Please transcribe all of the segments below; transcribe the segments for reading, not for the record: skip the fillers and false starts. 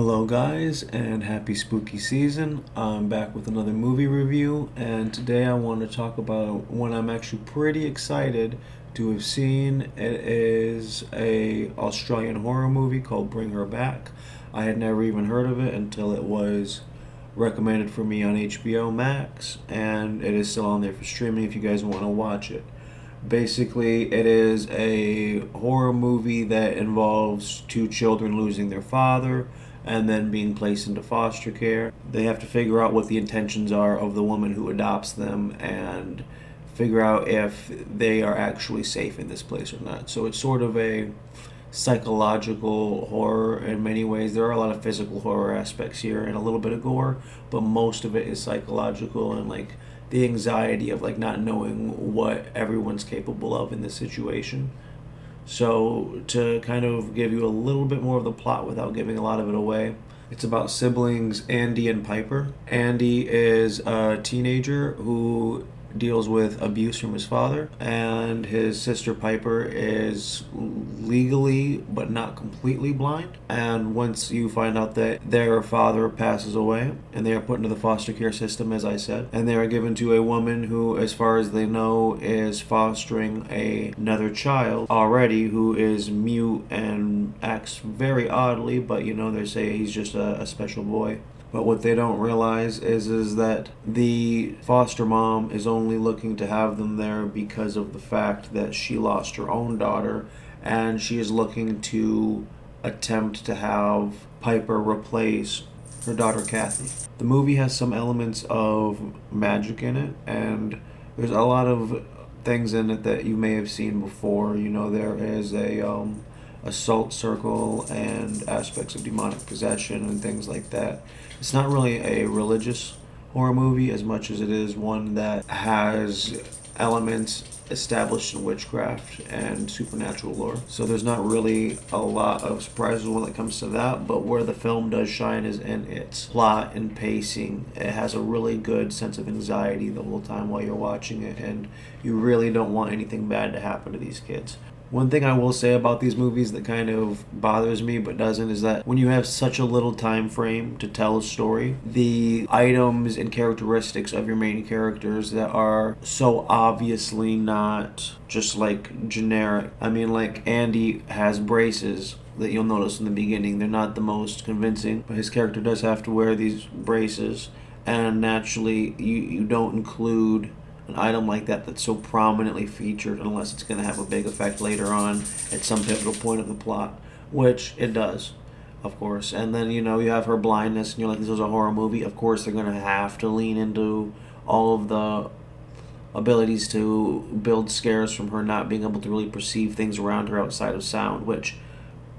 Hello, guys, and happy spooky season. I'm back with another movie review, and today I want to talk about one I'm actually pretty excited to have seen. It is a Australian horror movie called Bring Her Back. I had never even heard of it until it was recommended for me on HBO Max, and it is still on there for streaming if you guys want to watch it. Basically, it is a horror movie that involves two children losing their father and then being placed into foster care. They have to figure out what the intentions are of the woman who adopts them and figure out if they are actually safe in this place or not. So it's sort of a psychological horror in many ways. There are a lot of physical horror aspects here and a little bit of gore, but most of it is psychological and like the anxiety of like not knowing what everyone's capable of in this situation. So to kind of give you a little bit more of the plot without giving a lot of it away, it's about siblings Andy and Piper. Andy is a teenager who deals with abuse from his father, and his sister Piper is legally but not completely blind. And once you find out that their father passes away and they are put into the foster care system, as I said, and they are given to a woman who, as far as they know, is fostering another child already who is mute and acts very oddly, but they say he's just a special boy. But what they don't realize is that the foster mom is only looking to have them there because of the fact that she lost her own daughter, and she is looking to attempt to have Piper replace her daughter Kathy. The movie has some elements of magic in it, and there's a lot of things in it that you may have seen before. There is a assault circle and aspects of demonic possession and things like that. It's not really a religious horror movie as much as it is one that has elements established in witchcraft and supernatural lore. So there's not really a lot of surprises when it comes to that, but where the film does shine is in its plot and pacing. It has a really good sense of anxiety the whole time while you're watching it, and you really don't want anything bad to happen to these kids. One thing I will say about these movies that kind of bothers me but doesn't is that when you have such a little time frame to tell a story, the items and characteristics of your main characters that are so obviously not just like generic. I mean, like Andy has braces that you'll notice in the beginning. They're not the most convincing, but his character does have to wear these braces, and naturally you don't include an item like that that's so prominently featured unless it's going to have a big effect later on at some pivotal point of the plot, which it does, of course. And then you have her blindness, and you're like, this is a horror movie. Of course they're going to have to lean into all of the abilities to build scares from her not being able to really perceive things around her outside of sound, which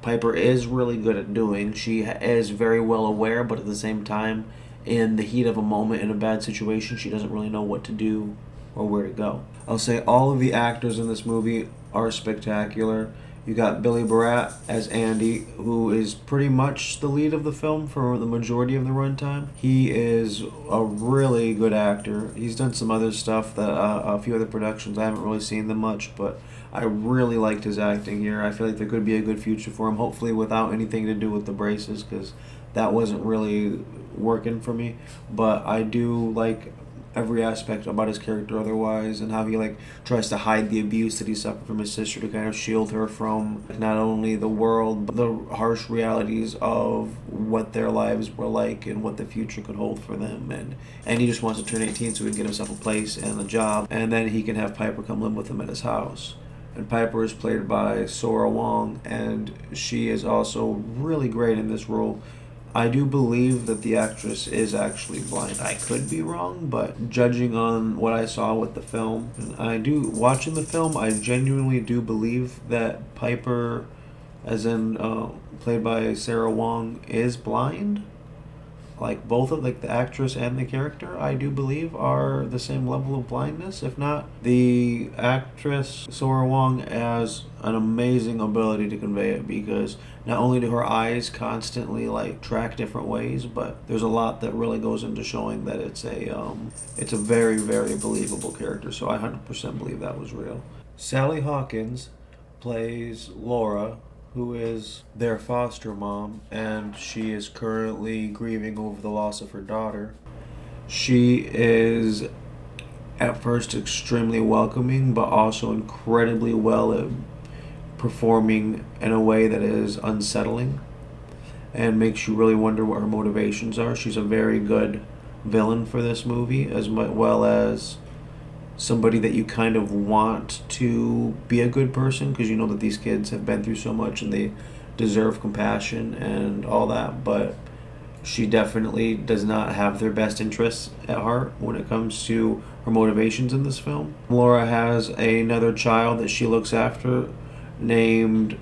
Piper is really good at doing. She is very well aware, but at the same time, in the heat of a moment in a bad situation, she doesn't really know what to do or where to go. I'll say all of the actors in this movie are spectacular. You got Billy Barat as Andy, who is pretty much the lead of the film for the majority of the runtime. He is a really good actor. He's done some other stuff, that a few other productions. I haven't really seen them much, but I really liked his acting here. I feel like there could be a good future for him, hopefully without anything to do with the braces, because that wasn't really working for me. But I do like every aspect about his character otherwise, and how he like tries to hide the abuse that he suffered from his sister to kind of shield her from not only the world but the harsh realities of what their lives were like and what the future could hold for them. And he just wants to turn 18 so he can get himself a place and a job, and then he can have Piper come live with him at his house. And Piper is played by Sora Wong, and she is also really great in this role. I do believe that the actress is actually blind. I could be wrong, but judging on what I saw with the film, watching the film, I genuinely do believe that Piper, as in played by Sarah Wong, is blind. Like both of like the actress and the character, I do believe are the same level of blindness. If not, the actress Sora Wong has an amazing ability to convey it, because not only do her eyes constantly like track different ways, but there's a lot that really goes into showing that it's a very, very believable character. So I 100% believe that was real. Sally Hawkins plays Laura, who is their foster mom, and she is currently grieving over the loss of her daughter. She is at first extremely welcoming, but also incredibly well at performing in a way that is unsettling and makes you really wonder what her motivations are. She's a very good villain for this movie, as well as somebody that you kind of want to be a good person because you know that these kids have been through so much and they deserve compassion and all that. But she definitely does not have their best interests at heart when it comes to her motivations in this film. Laura has another child that she looks after named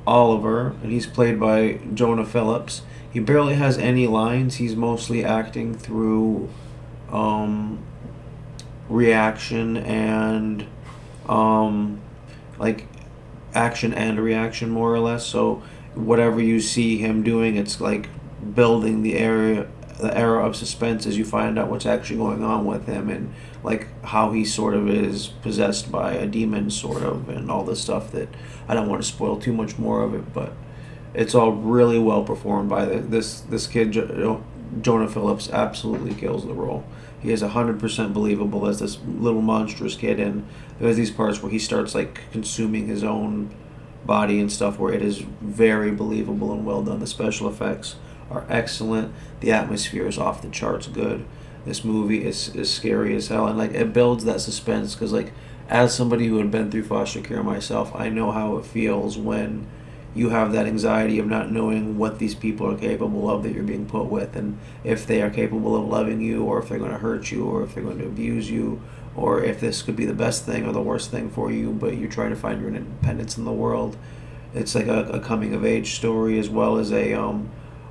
Oliver, and he's played by Jonah Phillips. He barely has any lines. He's mostly acting through um, reaction and like action and reaction, more or less. So whatever you see him doing, it's like building the era of suspense as you find out what's actually going on with him, and like how he sort of is possessed by a demon, sort of, and all this stuff that I don't want to spoil too much more of it, but it's all really well performed by this kid. Jonah Phillips absolutely kills the role. He is 100% believable as this little monstrous kid, and there's these parts where he starts like consuming his own body and stuff where it is very believable and well done. The special effects are excellent. The atmosphere is off the charts good. This movie is scary as hell, and like it builds that suspense because like as somebody who had been through foster care myself, I know how it feels when you have that anxiety of not knowing what these people are capable of that you're being put with, and if they are capable of loving you, or if they're going to hurt you, or if they're going to abuse you, or if this could be the best thing or the worst thing for you, but you're trying to find your independence in the world. It's like a coming of age story, as well as a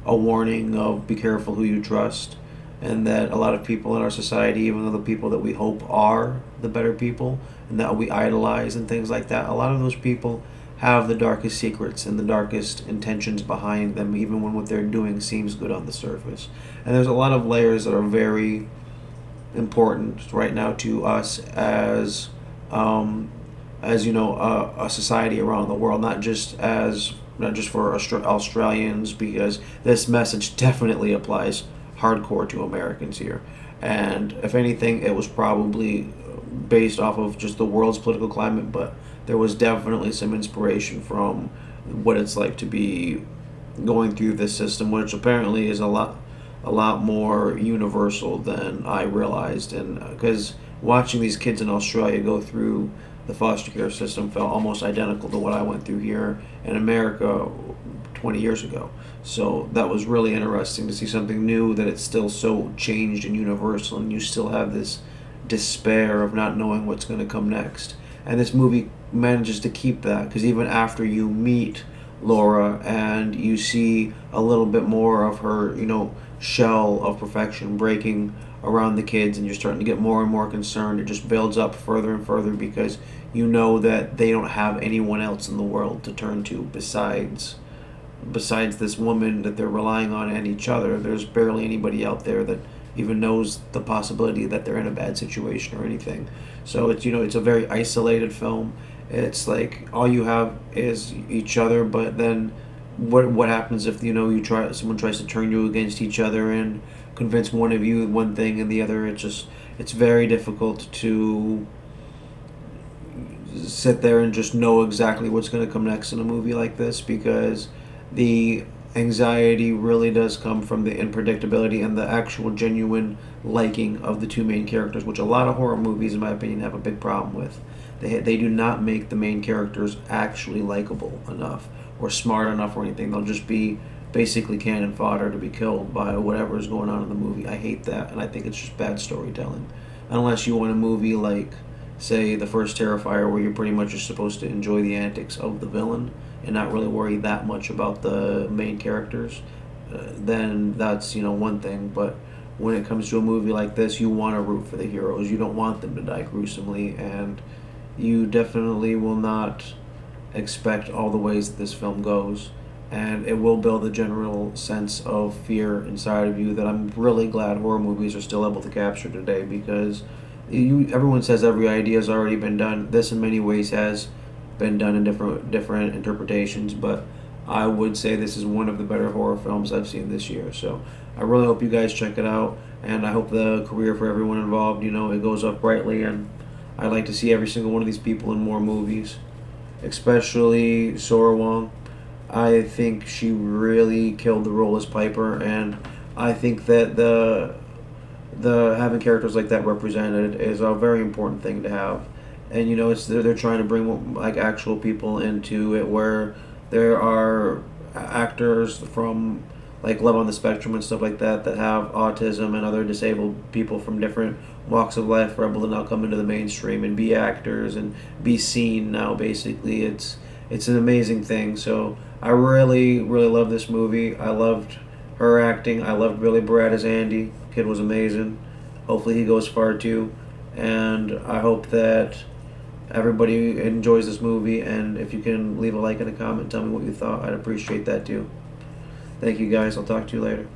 warning of be careful who you trust, and that a lot of people in our society, even though the people that we hope are the better people and that we idolize and things like that, a lot of those people have the darkest secrets and the darkest intentions behind them, even when what they're doing seems good on the surface. And there's a lot of layers that are very important right now to us as you know, a society around the world, not just for Australians, because this message definitely applies hardcore to Americans here. And if anything, it was probably based off of just the world's political climate, but there was definitely some inspiration from what it's like to be going through this system, which apparently is a lot more universal than I realized. And because watching these kids in Australia go through the foster care system felt almost identical to what I went through here in America 20 years ago. So that was really interesting to see something new, that it's still so changed and universal, and you still have this despair of not knowing what's going to come next. And this movie manages to keep that, because even after you meet Laura and you see a little bit more of her, shell of perfection breaking around the kids, and you're starting to get more and more concerned, it just builds up further and further, because you know that they don't have anyone else in the world to turn to besides this woman that they're relying on, and each other. There's barely anybody out there that even knows the possibility that they're in a bad situation or anything. So it's a very isolated film. It's like all you have is each other, but then what happens if someone tries to turn you against each other and convince one of you one thing and the other? It's very difficult to sit there and just know exactly what's going to come next in a movie like this, because the anxiety really does come from the unpredictability and the actual genuine liking of the two main characters, which a lot of horror movies, in my opinion, have a big problem with. They do not make the main characters actually likable enough or smart enough or anything. They'll just be basically cannon fodder to be killed by whatever is going on in the movie. I hate that, and I think it's just bad storytelling. Unless you want a movie like, say, The First Terrifier, where you're pretty much just supposed to enjoy the antics of the villain and not really worry that much about the main characters, then that's one thing. But when it comes to a movie like this, you want to root for the heroes. You don't want them to die gruesomely, and you definitely will not expect all the ways that this film goes. And it will build a general sense of fear inside of you that I'm really glad horror movies are still able to capture today, because everyone says every idea has already been done. This in many ways has been done in different interpretations, but I would say this is one of the better horror films I've seen this year. So I really hope you guys check it out, and I hope the career for everyone involved, it goes up brightly, and I'd like to see every single one of these people in more movies, especially Sora Wong. I think she really killed the role as Piper, and I think that the having characters like that represented is a very important thing to have. And it's they're trying to bring like actual people into it, where there are actors from like Love on the Spectrum and stuff like that that have autism and other disabled people from different walks of life are able to now come into the mainstream and be actors and be seen now. Basically, it's an amazing thing. So I really really love this movie. I loved her acting. I loved Billy Brad as Andy. Kid was amazing. Hopefully he goes far too, and I hope that everybody enjoys this movie. And if you can leave a like and a comment, tell me what you thought. I'd appreciate that too. Thank you guys. I'll talk to you later.